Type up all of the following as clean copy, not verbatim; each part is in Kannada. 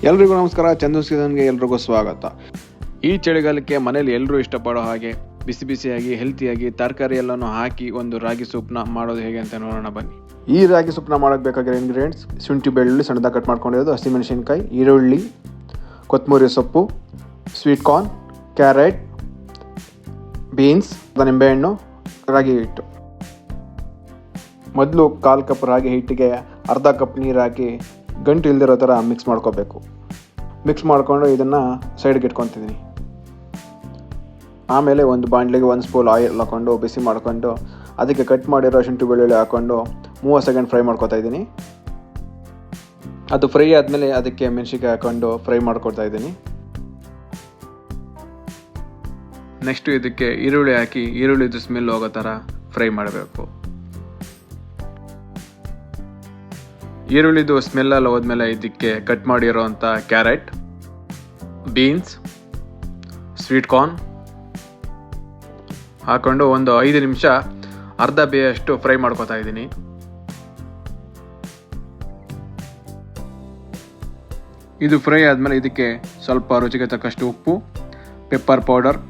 ಎಲ್ರಿಗೂ ನಮಸ್ಕಾರ. ಚಂದೂಸ್ ಕಿಚನ್ಗೆ ಎಲ್ರಿಗೂ ಸ್ವಾಗತ. ಈ ಚಳಿಗಾಲಕ್ಕೆ ಮನೇಲಿ ಎಲ್ಲರೂ ಇಷ್ಟಪಡೋ ಹಾಗೆ ಬಿಸಿ ಬಿಸಿಯಾಗಿ ಹೆಲ್ತಿಯಾಗಿ ತರಕಾರಿ ಎಲ್ಲನೂ ಹಾಕಿ ಒಂದು ರಾಗಿ ಸೂಪ್ನ ಮಾಡೋದು ಹೇಗೆ ಅಂತ ನೋಡೋಣ ಬನ್ನಿ. ಈ ರಾಗಿ ಸೂಪ್ನ ಮಾಡೋಕ್ಕೆ ಬೇಕಾಗಿರೋ ಇಂಗ್ರೀಡಿಯೆಂಟ್ಸ್: ಶುಂಠಿ ಬೆಳ್ಳುಳ್ಳಿ ಸಣ್ಣದಾಗಿ ಕಟ್ ಮಾಡ್ಕೊಂಡಿರೋದು, ಹಸಿಮೆಣಸಿನ್ಕಾಯಿ, ಈರುಳ್ಳಿ, ಕೊತ್ತಂಬರಿ ಸೊಪ್ಪು, ಸ್ವೀಟ್ ಕಾರ್ನ್, ಕ್ಯಾರೆಟ್, ಬೀನ್ಸ್, ನಿಂಬೆಹಣ್ಣು, ರಾಗಿ ಹಿಟ್ಟು. ಮೊದಲು 1/4 ಕಪ್ ರಾಗಿ ಹಿಟ್ಟಿಗೆ ಅರ್ಧ ಕಪ್ ನೀರು ಹಾಕಿ ಗಂಟು ಇಲ್ದಿರೋ ಥರ ಮಿಕ್ಸ್ ಮಾಡ್ಕೋಬೇಕು. ಮಿಕ್ಸ್ ಮಾಡಿಕೊಂಡು ಇದನ್ನು ಸೈಡ್ಗೆ ಇಟ್ಕೊತಿದ್ದೀನಿ. ಆಮೇಲೆ ಒಂದು ಬಾಣಲೆಗೆ 1 ಸ್ಪೂನ್ ಆಯಿಲ್ ಹಾಕ್ಕೊಂಡು ಬಿಸಿ ಮಾಡಿಕೊಂಡು ಅದಕ್ಕೆ ಕಟ್ ಮಾಡಿರೋ ಶುಂಠಿ ಬೆಳ್ಳುಳ್ಳಿ ಹಾಕ್ಕೊಂಡು 30 ಸೆಕೆಂಡ್ ಫ್ರೈ ಮಾಡ್ಕೊತಾ ಇದ್ದೀನಿ. ಅದು ಫ್ರೈ ಆದಮೇಲೆ ಅದಕ್ಕೆ ಮೆಣಸಿನ್ಕಾಯಿ ಹಾಕ್ಕೊಂಡು ಫ್ರೈ ಮಾಡ್ಕೊತಾ ಇದ್ದೀನಿ. ನೆಕ್ಸ್ಟು ಇದಕ್ಕೆ ಈರುಳ್ಳಿ ಹಾಕಿ ಈರುಳ್ಳಿದು ಸ್ಮೆಲ್ ಹೋಗೋ ಥರ ಫ್ರೈ ಮಾಡಬೇಕು. ಈರುಳ್ಳಿದು ಸ್ಮೆಲ್ಲೆಲ್ಲ ಹೋದ್ಮೇಲೆ ಇದಕ್ಕೆ ಕಟ್ ಮಾಡಿರೋವಂಥ ಕ್ಯಾರೆಟ್, ಬೀನ್ಸ್, ಸ್ವೀಟ್ ಕಾರ್ನ್ ಹಾಕ್ಕೊಂಡು ಒಂದು 5 ನಿಮಿಷ ಅರ್ಧ ಬೇಯಷ್ಟು ಫ್ರೈ ಮಾಡ್ಕೊತಾ ಇದ್ದೀನಿ. ಇದು ಫ್ರೈ ಆದಮೇಲೆ ಇದಕ್ಕೆ ಸ್ವಲ್ಪ ರುಚಿಗೆ ತಕ್ಕಷ್ಟು ಉಪ್ಪು, ಪೆಪ್ಪರ್ ಪೌಡರ್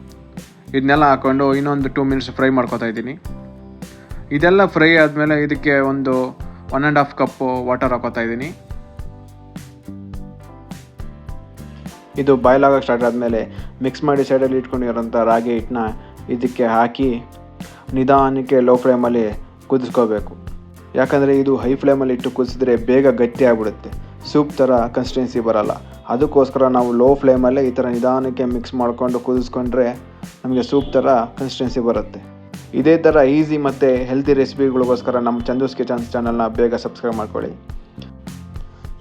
ಇದನ್ನೆಲ್ಲ ಹಾಕ್ಕೊಂಡು ಇನ್ನೊಂದು 2 ಮಿನಿಟ್ಸ್ ಫ್ರೈ ಮಾಡ್ಕೊತಾ ಇದ್ದೀನಿ. ಇದೆಲ್ಲ ಫ್ರೈ ಆದಮೇಲೆ ಇದಕ್ಕೆ ಒಂದು 1.5 ಕಪ್ ವಾಟರ್ ಹಾಕೋತಾ ಇದ್ದೀನಿ. ಇದು ಬಾಯ್ಲ್ ಆಗೋಕ್ಕೆ ಸ್ಟಾರ್ಟ್ ಆದಮೇಲೆ ಮಿಕ್ಸ್ ಮಾಡಿ ಸೈಡಲ್ಲಿ ಇಟ್ಕೊಂಡಿರೋಂಥ ರಾಗಿ ಹಿಟ್ಟನ್ನ ಇದಕ್ಕೆ ಹಾಕಿ ನಿಧಾನಕ್ಕೆ ಲೋ ಫ್ಲೇಮಲ್ಲಿ ಕುದಿಸ್ಕೋಬೇಕು. ಯಾಕಂದರೆ ಇದು ಹೈ ಫ್ಲೇಮಲ್ಲಿ ಇಟ್ಟು ಕುದಿಸಿದ್ರೆ ಬೇಗ ಗಟ್ಟಿ ಆಗಿಬಿಡುತ್ತೆ, ಸೂಪ್ ಥರ ಕನ್ಸಿಸ್ಟೆನ್ಸಿ ಬರೋಲ್ಲ. ಅದಕ್ಕೋಸ್ಕರ ನಾವು ಲೋ ಫ್ಲೇಮಲ್ಲೇ ಈ ಥರ ನಿಧಾನಕ್ಕೆ ಮಿಕ್ಸ್ ಮಾಡಿಕೊಂಡು ಕುದಿಸ್ಕೊಂಡ್ರೆ ನಮಗೆ ಸೂಪ್ ಥರ ಕನ್ಸಿಸ್ಟೆನ್ಸಿ ಬರುತ್ತೆ. ಇದೇ ಥರ ಈಸಿ ಮತ್ತು ಹೆಲ್ತಿ ರೆಸಿಪಿಗಳಿಗೋಸ್ಕರ ನಮ್ಮ ಚಂದೂಸ್ ಕಿಚನ್ಸ್ ಚಾನಲ್ನ ಬೇಗ ಸಬ್ಸ್ಕ್ರೈಬ್ ಮಾಡ್ಕೊಳ್ಳಿ.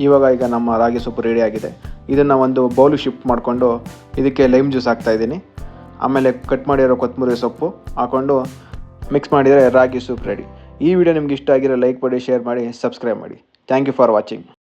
ಈಗ ನಮ್ಮ ರಾಗಿ ಸೂಪ್ ರೆಡಿ ಆಗಿದೆ. ಇದನ್ನು ಒಂದು ಬೌಲಿಗೆ ಶಿಫ್ಟ್ ಮಾಡಿಕೊಂಡು ಇದಕ್ಕೆ ಲೈಮ್ ಜ್ಯೂಸ್ ಹಾಕ್ತಾಯಿದ್ದೀನಿ. ಆಮೇಲೆ ಕಟ್ ಮಾಡಿರೋ ಕೊತ್ತಂಬರಿ ಸೊಪ್ಪು ಹಾಕ್ಕೊಂಡು ಮಿಕ್ಸ್ ಮಾಡಿದರೆ ರಾಗಿ ಸೂಪ್ ರೆಡಿ. ಈ ವಿಡಿಯೋ ನಿಮ್ಗೆ ಇಷ್ಟ ಆಗಿರೋ ಲೈಕ್ ಮಾಡಿ, ಶೇರ್ ಮಾಡಿ, ಸಬ್ಸ್ಕ್ರೈಬ್ ಮಾಡಿ. Thank you for watching.